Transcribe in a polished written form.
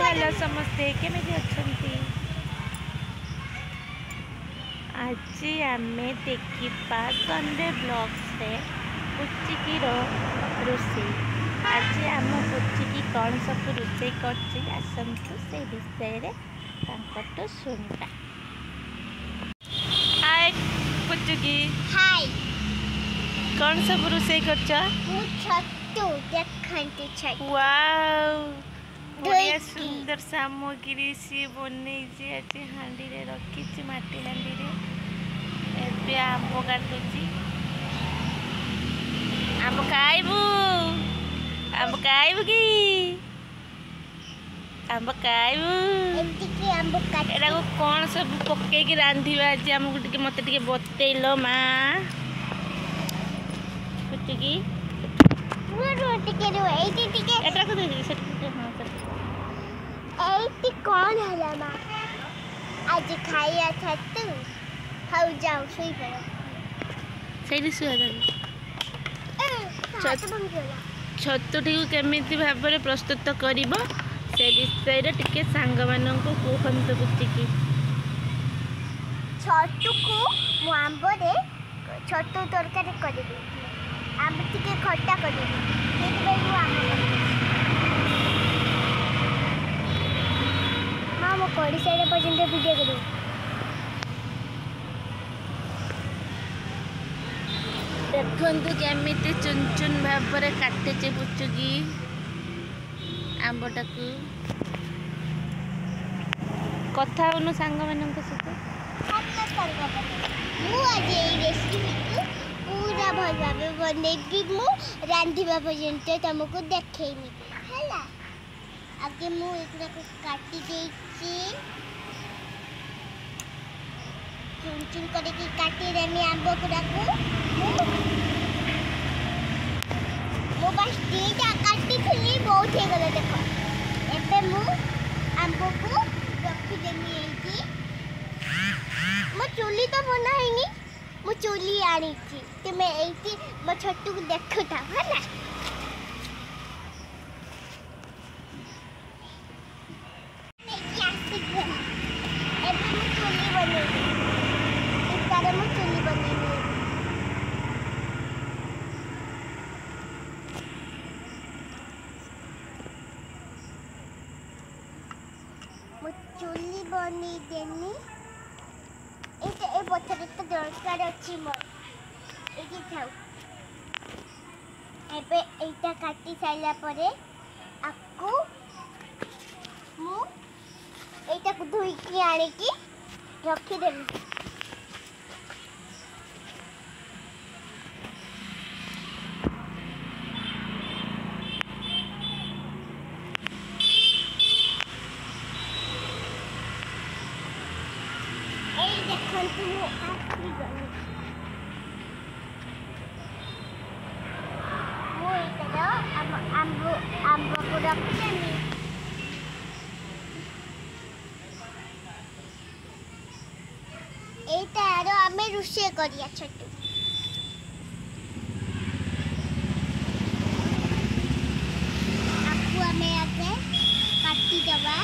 Hello समस्ते केमिति अछंती। आज आमे देखिपा संडे ब्लॉग्स रे पुचिकी रोषेई। आज आम पुचिकी कौन सब रोषेई करछि आसंतु से विषय रे तांकटो सुनिबा। हाय पुचिकी। हाय। कौन सब रोषेई करछ? मु छत्तू देखंती छत्तू। वाओ बढ़िया सुंदर सामग्री सी बने आज हाँडी रे रखी माटी हाँडी रे। एबे आंब काटुची। आंब खाइबू? आंब खाइबू की? आंब खाइबू? एतिकी आंब काट। एटा को कोन सब पक्के की रांधीबा आज हमकु टिके मते टिके बतेइलो मां। कुटिकी पूरा टिके रो एति टिके एटा को दे सेट हां सेट। एति कौन हला मां? आज खाइया छत्तू। खाऊ जाओ सोई पड़ो। सेठी सुआ दे। छतुटी को केमिति भाबरे प्रस्तुत करिवो से विषय रे टिके सांग माननको कोहंत बुचिकी। छतु को मु आंब रे छतु तरकारी करिबी। आंब टिके खट्टा करिबी। एति बे मु आंब मां मो कोडी साइड पर्यंत वीडियो करू। देखंतु केमिति चुन चुन भाबरे काटेचे बुचुकी आंबटाकू। कथा होनु सांग माननको सहित। मु आज ए रेसिपी को पूरा भल भाबे बनेबी। मु रांधिबा पर्यंत तुमको देखेइनी हैला। आगे मु एकरा को काटी देछि। चुन चुन करे की काटी रेमी आंब कुडा को मो बस दीटा काटी थली बहुत हे गले। देखो एबे मु आंब को रखी देमी एठी। मो चुली तो बना हैनी। मो चुली आनी छी ते मैं एठी मो छट्टू को देखता हैला। एबे मु चुली बनेबी। इतारे मु चुली बनेबी। मु चुली बनी देनी। ए पत्थर तो दरकार अछि मोर। एकी थाउ। एबे एटा काटी साइला परे आकु मु एटा को धोई के आने की रखी देबी। ए देखंतु मु आखरी गनी। मु एटा आंब को रखी देनी। एटा आरो आमे रुषे करिया छट्टू। आपको आमे आके काटी दबा।